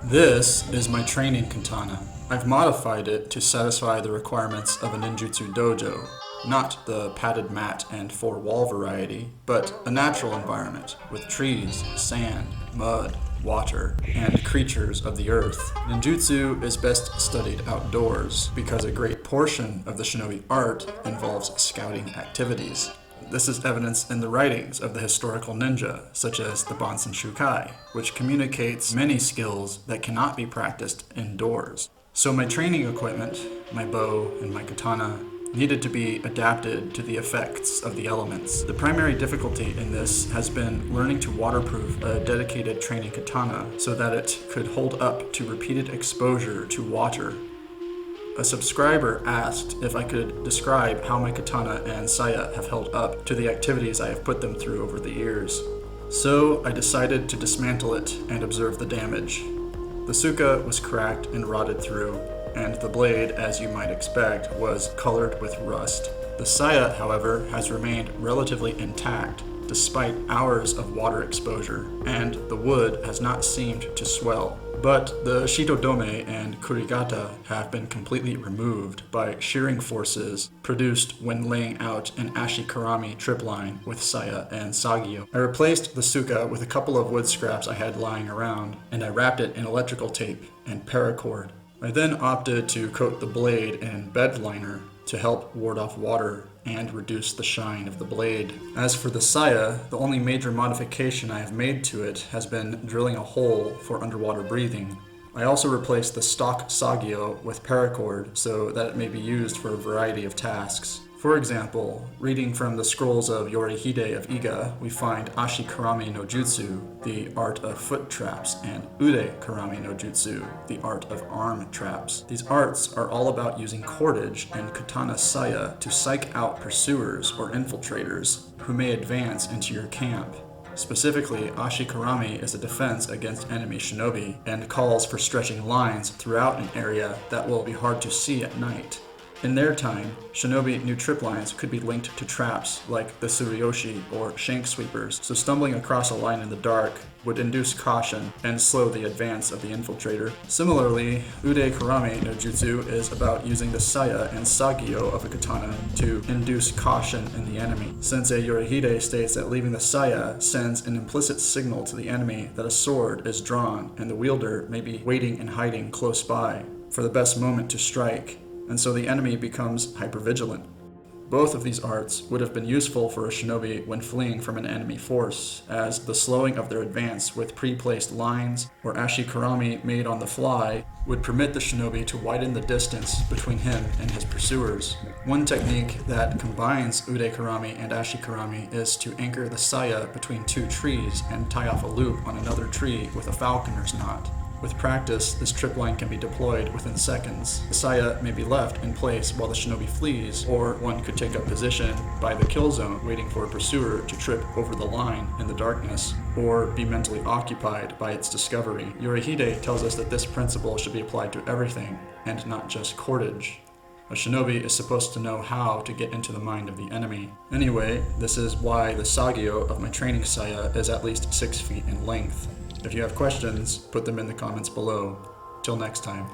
This is my training katana. I've modified it to satisfy the requirements of a ninjutsu dojo. Not the padded mat and four-wall variety, but a natural environment with trees, sand, mud, water, and creatures of the earth. Ninjutsu is best studied outdoors because a great portion of the shinobi art involves scouting activities. This is evidenced in the writings of the historical ninja, such as the Bansen Shukai, which communicates many skills that cannot be practiced indoors. So my training equipment, my bow and my katana, needed to be adapted to the effects of the elements. The primary difficulty in this has been learning to waterproof a dedicated training katana so that it could hold up to repeated exposure to water. A subscriber asked if I could describe how my katana and saya have held up to the activities I have put them through over the years. So I decided to dismantle it and observe the damage. The suka was cracked and rotted through, and the blade, as you might expect, was colored with rust. The saya, however, has remained relatively intact despite hours of water exposure, and the wood has not seemed to swell. But the shitodome and kurigata have been completely removed by shearing forces produced when laying out an Ashi-Karami tripline with saya and sageo. I replaced the suka with a couple of wood scraps I had lying around, and I wrapped it in electrical tape and paracord. I then opted to coat the blade in bed liner to help ward off water and reduce the shine of the blade. As for the saya, the only major modification I have made to it has been drilling a hole for underwater breathing. I also replaced the stock sageo with paracord so that it may be used for a variety of tasks. For example, reading from the scrolls of Yorihide of Iga, we find Ashi-Karami-no-jutsu, the art of foot traps, and Ude-Karami-no-jutsu, the art of arm traps. These arts are all about using cordage and katana saya to psych out pursuers or infiltrators who may advance into your camp. Specifically, Ashi-Karami is a defense against enemy shinobi and calls for stretching lines throughout an area that will be hard to see at night. In their time, shinobi new triplines could be linked to traps like the tsuruyoshi or shank sweepers, so stumbling across a line in the dark would induce caution and slow the advance of the infiltrator. Similarly, Ude-Karami-no-jutsu is about using the saya and sageo of a katana to induce caution in the enemy. Sensei Yorihide states that leaving the saya sends an implicit signal to the enemy that a sword is drawn and the wielder may be waiting and hiding close by for the best moment to strike, and so the enemy becomes hypervigilant. Both of these arts would have been useful for a shinobi when fleeing from an enemy force, as the slowing of their advance with pre-placed lines or Ashi-Karami made on the fly would permit the shinobi to widen the distance between him and his pursuers. One technique that combines Ude-Karami and Ashi-Karami is to anchor the saya between two trees and tie off a loop on another tree with a falconer's knot. With practice, this tripline can be deployed within seconds. The saya may be left in place while the shinobi flees, or one could take up position by the kill zone waiting for a pursuer to trip over the line in the darkness, or be mentally occupied by its discovery. Yorihide tells us that this principle should be applied to everything, and not just cordage. A shinobi is supposed to know how to get into the mind of the enemy. Anyway, this is why the sageo of my training saya is at least 6 feet in length. If you have questions, put them in the comments below. Till next time.